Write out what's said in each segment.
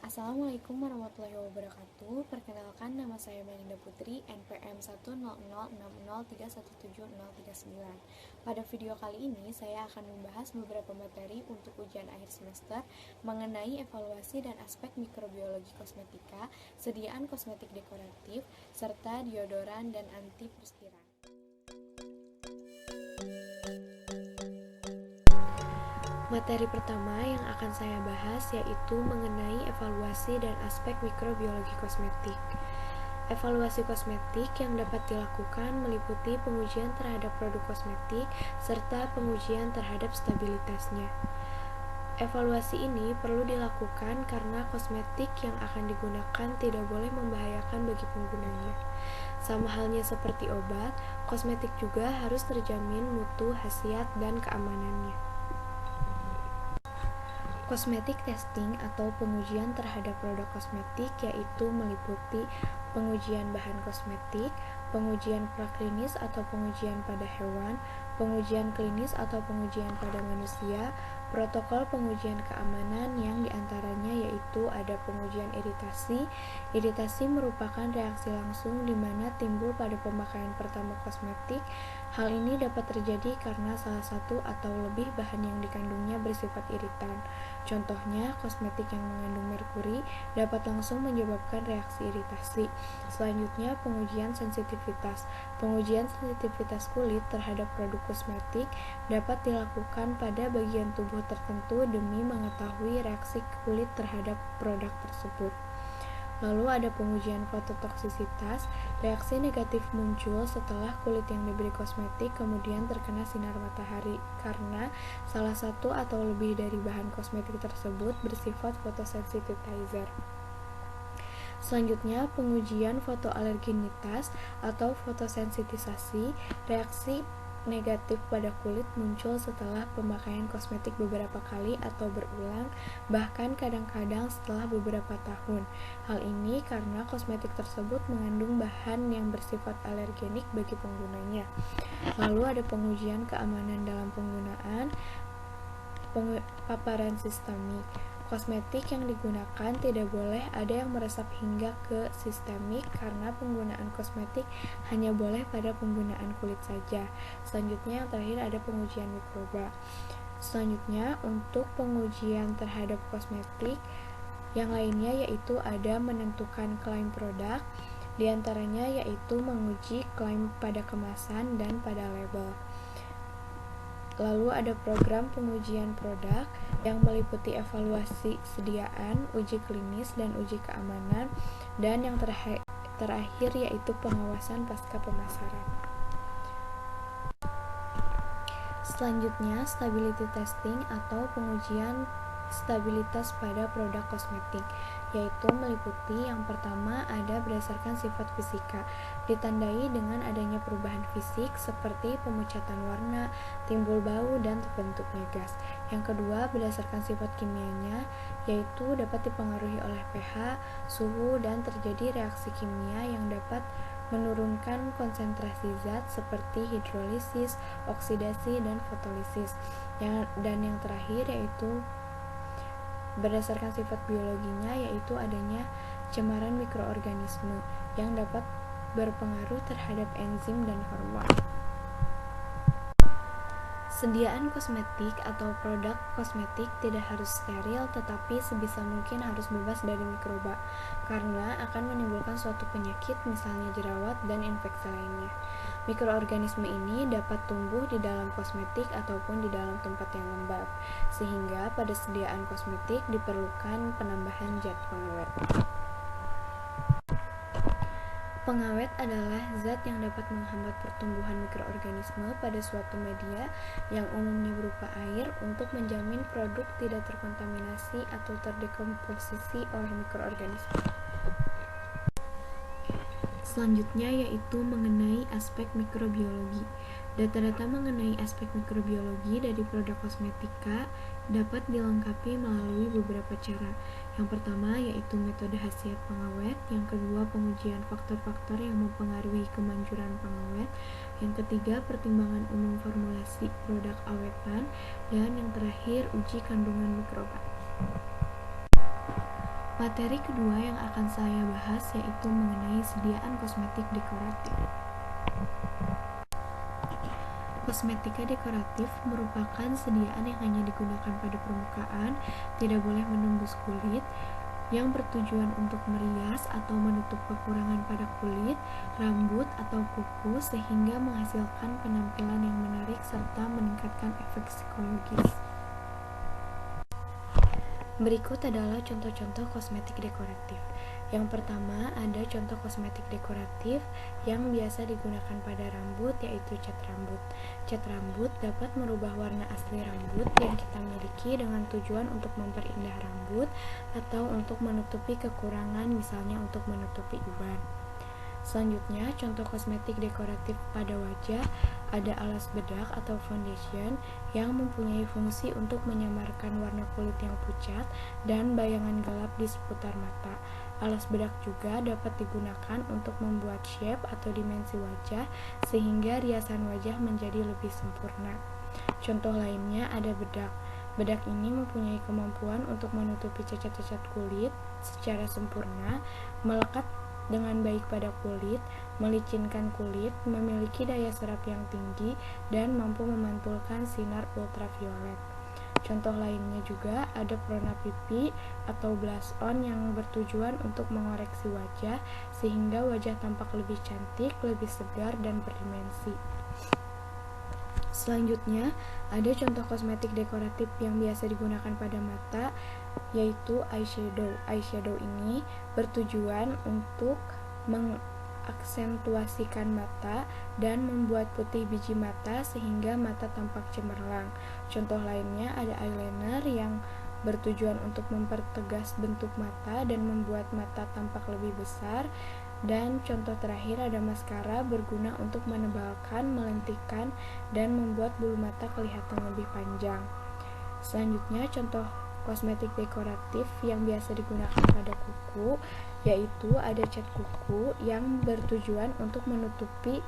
Assalamualaikum warahmatullahi wabarakatuh. Perkenalkan, nama saya Melinda Putri, NPM 1000660317039. Pada video kali ini, saya akan membahas beberapa materi untuk ujian akhir semester mengenai evaluasi dan aspek mikrobiologi kosmetika, sediaan kosmetik dekoratif, serta deodoran dan antiperspiran. Materi pertama yang akan saya bahas yaitu mengenai evaluasi dan aspek mikrobiologi kosmetik. Evaluasi kosmetik yang dapat dilakukan meliputi pengujian terhadap produk kosmetik serta pengujian terhadap stabilitasnya. Evaluasi ini perlu dilakukan karena kosmetik yang akan digunakan tidak boleh membahayakan bagi penggunanya. Sama halnya seperti obat, kosmetik juga harus terjamin mutu, khasiat, dan keamanannya. Cosmetic testing atau pengujian terhadap produk kosmetik yaitu meliputi pengujian bahan kosmetik, pengujian praklinis atau pengujian pada hewan, pengujian klinis atau pengujian pada manusia, protokol pengujian keamanan yang diantaranya yaitu ada pengujian iritasi. Iritasi merupakan reaksi langsung di mana timbul pada pemakaian pertama kosmetik. Hal ini dapat terjadi karena salah satu atau lebih bahan yang dikandungnya bersifat iritan. Contohnya, kosmetik yang mengandung merkuri dapat langsung menyebabkan reaksi iritasi. Selanjutnya, pengujian sensitivitas. Pengujian sensitivitas kulit terhadap produk kosmetik dapat dilakukan pada bagian tubuh tertentu demi mengetahui reaksi kulit terhadap produk tersebut. Lalu ada pengujian fototoksisitas. Reaksi negatif muncul setelah kulit yang diberi kosmetik kemudian terkena sinar matahari karena salah satu atau lebih dari bahan kosmetik tersebut bersifat photosensitizer. Selanjutnya, pengujian fotoalergenitas atau fotosensitisasi. Reaksi negatif pada kulit muncul setelah pemakaian kosmetik beberapa kali atau berulang, bahkan kadang-kadang setelah beberapa tahun. Hal ini karena kosmetik tersebut mengandung bahan yang bersifat alergenik bagi penggunanya. Lalu ada pengujian keamanan dalam penggunaan. Paparan sistemik. Kosmetik yang digunakan tidak boleh ada yang meresap hingga ke sistemik karena penggunaan kosmetik hanya boleh pada penggunaan kulit saja. Selanjutnya yang terakhir ada pengujian mikroba. Selanjutnya untuk pengujian terhadap kosmetik yang lainnya yaitu ada menentukan klaim produk, diantaranya yaitu menguji klaim pada kemasan dan pada label. Lalu ada program pengujian produk yang meliputi evaluasi sediaan, uji klinis, dan uji keamanan, dan yang terakhir yaitu pengawasan pasca pemasaran. Selanjutnya, stability testing atau pengujian stabilitas pada produk kosmetik, yaitu meliputi yang pertama ada berdasarkan sifat fisika, ditandai dengan adanya perubahan fisik seperti pemucatan warna, timbul bau, dan terbentuknya gas. Yang kedua, berdasarkan sifat kimianya, yaitu dapat dipengaruhi oleh pH, suhu, dan terjadi reaksi kimia yang dapat menurunkan konsentrasi zat seperti hidrolisis, oksidasi, dan fotolisis. Dan yang terakhir yaitu berdasarkan sifat biologinya, yaitu adanya cemaran mikroorganisme yang dapat berpengaruh terhadap enzim dan hormon. Sediaan kosmetik atau produk kosmetik tidak harus steril, tetapi sebisa mungkin harus bebas dari mikroba, karena akan menimbulkan suatu penyakit, misalnya jerawat dan infeksi lainnya. Mikroorganisme ini dapat tumbuh di dalam kosmetik ataupun di dalam tempat yang lembab, sehingga pada sediaan kosmetik diperlukan penambahan zat pengawet. Pengawet adalah zat yang dapat menghambat pertumbuhan mikroorganisme pada suatu media yang umumnya berupa air untuk menjamin produk tidak terkontaminasi atau terdekomposisi oleh mikroorganisme. Selanjutnya yaitu mengenai aspek mikrobiologi. Data-data mengenai aspek mikrobiologi dari produk kosmetika dapat dilengkapi melalui beberapa cara. Yang pertama yaitu metode khasiat pengawet, yang kedua pengujian faktor-faktor yang mempengaruhi kemanjuran pengawet, yang ketiga pertimbangan umum formulasi produk awetan, dan yang terakhir uji kandungan mikroba. Materi kedua yang akan saya bahas yaitu mengenai sediaan kosmetik dekoratif. Kosmetika dekoratif merupakan sediaan yang hanya digunakan pada permukaan, tidak boleh menembus kulit, yang bertujuan untuk merias atau menutup kekurangan pada kulit, rambut, atau kuku sehingga menghasilkan penampilan yang menarik serta meningkatkan efek psikologis. Berikut adalah contoh-contoh kosmetik dekoratif. Yang pertama, ada contoh kosmetik dekoratif yang biasa digunakan pada rambut, yaitu cat rambut. Cat rambut dapat merubah warna asli rambut yang kita miliki dengan tujuan untuk memperindah rambut atau untuk menutupi kekurangan, misalnya untuk menutupi uban. Selanjutnya, contoh kosmetik dekoratif pada wajah ada alas bedak atau foundation yang mempunyai fungsi untuk menyamarkan warna kulit yang pucat dan bayangan gelap di seputar mata. Alas bedak juga dapat digunakan untuk membuat shape atau dimensi wajah sehingga riasan wajah menjadi lebih sempurna. Contoh lainnya ada bedak. Bedak ini mempunyai kemampuan untuk menutupi cacat-cacat kulit secara sempurna, melekat dengan baik pada kulit, melicinkan kulit, memiliki daya serap yang tinggi, dan mampu memantulkan sinar ultraviolet. Contoh lainnya juga ada pewarna pipi atau blush on yang bertujuan untuk mengoreksi wajah sehingga wajah tampak lebih cantik, lebih segar, dan berdimensi. Selanjutnya, ada contoh kosmetik dekoratif yang biasa digunakan pada mata, yaitu eyeshadow. Eyeshadow ini bertujuan untuk mengaksentuasikan mata dan membuat putih biji mata sehingga mata tampak cemerlang. Contoh lainnya ada eyeliner yang bertujuan untuk mempertegas bentuk mata dan membuat mata tampak lebih besar. Dan contoh terakhir ada maskara berguna untuk menebalkan, melentikkan, dan membuat bulu mata kelihatan lebih panjang. Selanjutnya contoh kosmetik dekoratif yang biasa digunakan pada kuku yaitu ada cat kuku yang bertujuan untuk menutupi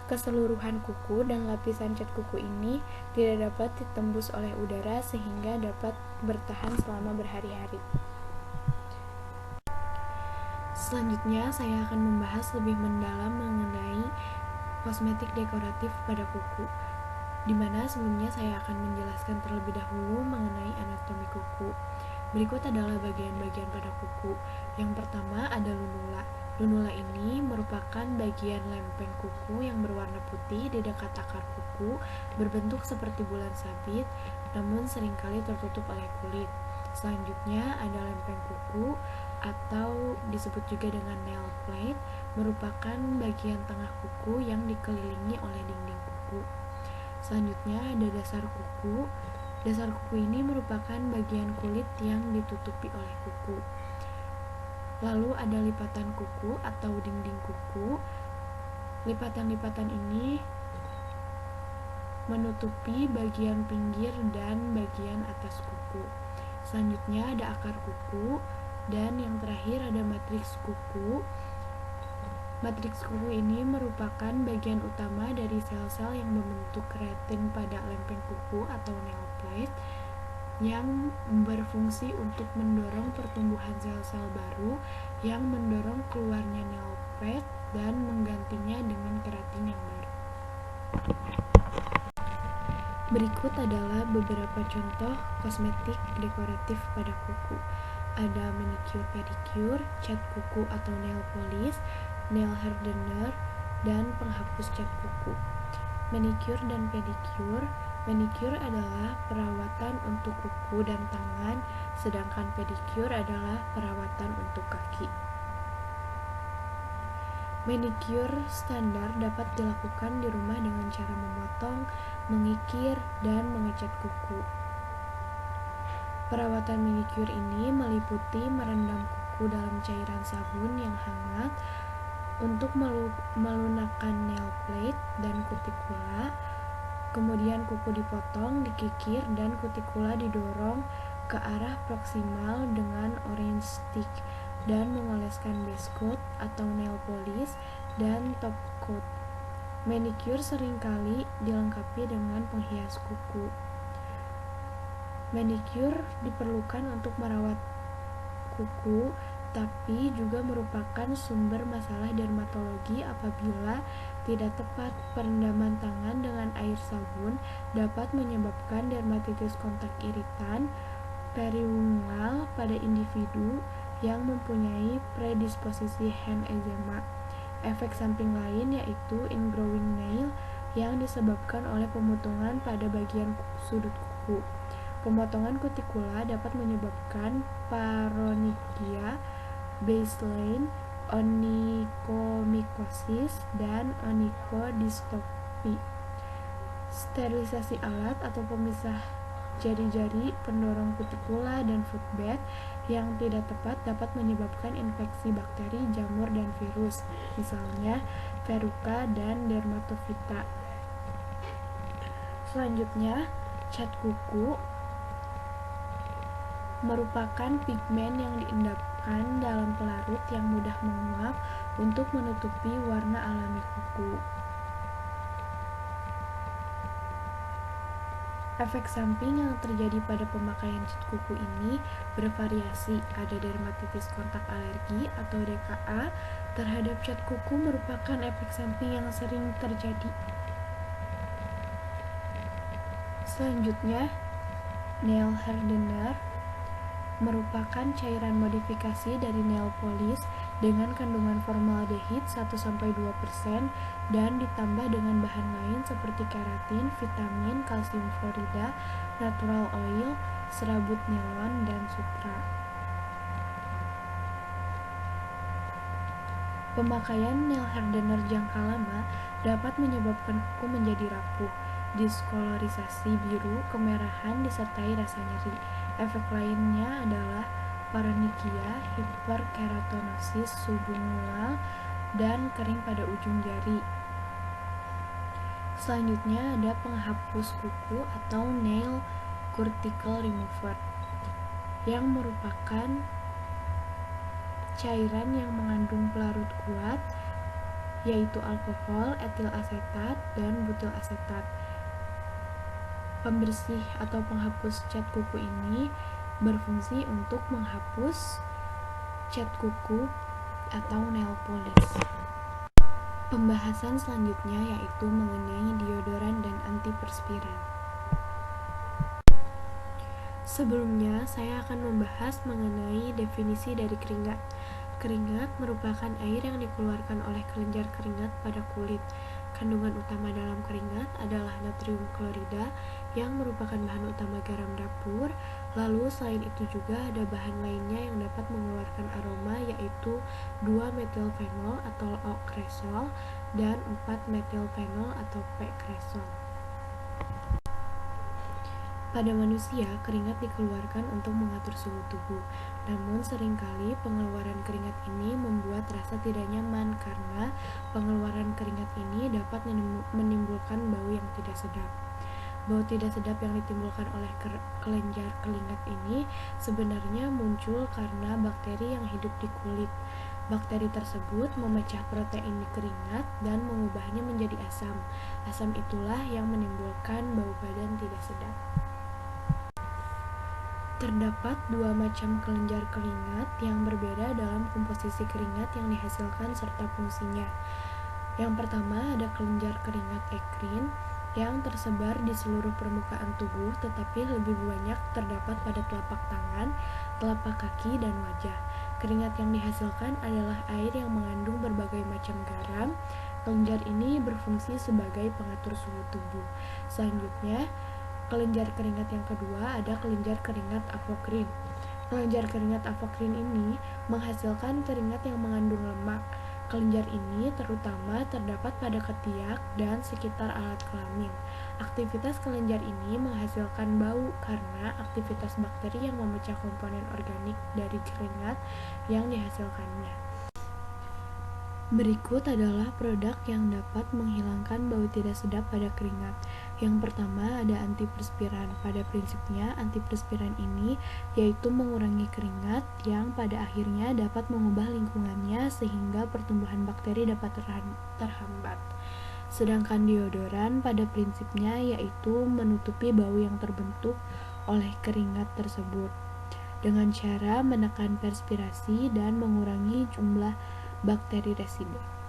keseluruhan kuku dan lapisan cat kuku ini tidak dapat ditembus oleh udara sehingga dapat bertahan selama berhari-hari. Selanjutnya, saya akan membahas lebih mendalam mengenai kosmetik dekoratif pada kuku, di mana sebelumnya saya akan menjelaskan terlebih dahulu mengenai anatomi kuku. Berikut adalah bagian-bagian pada kuku. Yang pertama ada lunula. Lunula ini merupakan bagian lempeng kuku yang berwarna putih di dekat akar kuku, berbentuk seperti bulan sabit, namun seringkali tertutup oleh kulit. Selanjutnya ada lempeng kuku atau disebut juga dengan nail plate, merupakan bagian tengah kuku yang dikelilingi oleh dinding kuku. Selanjutnya ada dasar kuku. Dasar kuku ini merupakan bagian kulit yang ditutupi oleh kuku. Lalu ada lipatan kuku atau dinding kuku. Lipatan-lipatan ini menutupi bagian pinggir dan bagian atas kuku. Selanjutnya ada akar kuku. Dan yang terakhir ada matriks kuku. Matriks kuku ini merupakan bagian utama dari sel-sel yang membentuk keratin pada lempeng kuku atau nail plate yang berfungsi untuk mendorong pertumbuhan sel-sel baru yang mendorong keluarnya nail plate dan menggantinya dengan keratin yang baru. Berikut adalah beberapa contoh kosmetik dekoratif pada kuku. Ada manicure pedicure, cat kuku atau nail polish, nail hardener, dan penghapus cat kuku. Manicure dan pedicure. Manicure adalah perawatan untuk kuku dan tangan, sedangkan pedicure adalah perawatan untuk kaki. Manicure standar dapat dilakukan di rumah dengan cara memotong, mengikir, dan mengecat kuku. Perawatan manicure ini meliputi merendam kuku dalam cairan sabun yang hangat untuk melunakkan nail plate dan kutikula. Kemudian kuku dipotong, dikikir, dan kutikula didorong ke arah proksimal dengan orange stick dan mengoleskan base coat atau nail polish dan top coat. Manicure seringkali dilengkapi dengan penghias kuku. Manicure diperlukan untuk merawat kuku, tapi juga merupakan sumber masalah dermatologi apabila tidak tepat. Perendaman tangan dengan air sabun dapat menyebabkan dermatitis kontak iritan periungual pada individu yang mempunyai predisposisi hand eczema. Efek samping lain yaitu ingrowing nail yang disebabkan oleh pemotongan pada bagian sudut kuku. Pemotongan kutikula dapat menyebabkan paronychia, baseline, onychomycosis, dan onychodystrophy. Sterilisasi alat atau pemisah jari-jari pendorong kutikula dan footbed yang tidak tepat dapat menyebabkan infeksi bakteri, jamur, dan virus, misalnya verruca dan dermatofita. Selanjutnya, cat kuku merupakan pigmen yang diendapkan dalam pelarut yang mudah menguap untuk menutupi warna alami kuku. Efek samping yang terjadi pada pemakaian cat kuku ini bervariasi. Ada dermatitis kontak alergi atau DKA terhadap cat kuku merupakan efek samping yang sering terjadi. Selanjutnya, nail hardener merupakan cairan modifikasi dari nail polish dengan kandungan formaldehid 1-2% dan ditambah dengan bahan lain seperti keratin, vitamin, kalsium fluorida, natural oil, serabut nilon, dan sutra. Pemakaian nail hardener jangka lama dapat menyebabkan kuku menjadi rapuh, diskolorisasi biru, kemerahan, disertai rasa nyeri. Efek lainnya adalah paronychia, hiperkeratosis subungual, dan kering pada ujung jari. Selanjutnya ada penghapus kuku atau nail cuticle remover yang merupakan cairan yang mengandung pelarut kuat yaitu alkohol, etil asetat, dan butil asetat. Pembersih atau penghapus cat kuku ini berfungsi untuk menghapus cat kuku atau nail polish. Pembahasan selanjutnya yaitu mengenai deodoran dan antiperspiran. Sebelumnya, saya akan membahas mengenai definisi dari keringat. Keringat merupakan air yang dikeluarkan oleh kelenjar keringat pada kulit. Kandungan utama dalam keringat adalah natrium klorida yang merupakan bahan utama garam dapur. Lalu selain itu juga ada bahan lainnya yang dapat mengeluarkan aroma yaitu 2-metilfenol atau O-kresol dan 4-metilfenol atau P-kresol. Pada manusia, keringat dikeluarkan untuk mengatur suhu tubuh. Namun seringkali pengeluaran keringat ini membuat rasa tidak nyaman karena pengeluaran keringat ini dapat menimbulkan bau yang tidak sedap. Bau tidak sedap yang ditimbulkan oleh kelenjar keringat ini sebenarnya muncul karena bakteri yang hidup di kulit. Bakteri tersebut memecah protein di keringat dan mengubahnya menjadi asam. Asam itulah yang menimbulkan bau badan tidak sedap. Terdapat dua macam kelenjar keringat yang berbeda dalam komposisi keringat yang dihasilkan serta fungsinya. Yang pertama ada kelenjar keringat ekrin yang tersebar di seluruh permukaan tubuh tetapi lebih banyak terdapat pada telapak tangan, telapak kaki, dan wajah. Keringat yang dihasilkan adalah air yang mengandung berbagai macam garam. Kelenjar ini berfungsi sebagai pengatur suhu tubuh. Selanjutnya, kelenjar keringat yang kedua ada kelenjar keringat apokrin. Kelenjar keringat apokrin ini menghasilkan keringat yang mengandung lemak. Kelenjar ini terutama terdapat pada ketiak dan sekitar alat kelamin. Aktivitas kelenjar ini menghasilkan bau karena aktivitas bakteri yang memecah komponen organik dari keringat yang dihasilkannya. Berikut adalah produk yang dapat menghilangkan bau tidak sedap pada keringat. Yang pertama ada antiperspiran. Pada prinsipnya antiperspiran ini yaitu mengurangi keringat yang pada akhirnya dapat mengubah lingkungannya sehingga pertumbuhan bakteri dapat terhambat. Sedangkan deodoran pada prinsipnya yaitu menutupi bau yang terbentuk oleh keringat tersebut. dengan cara menekan perspirasi dan mengurangi jumlah bakteri residu.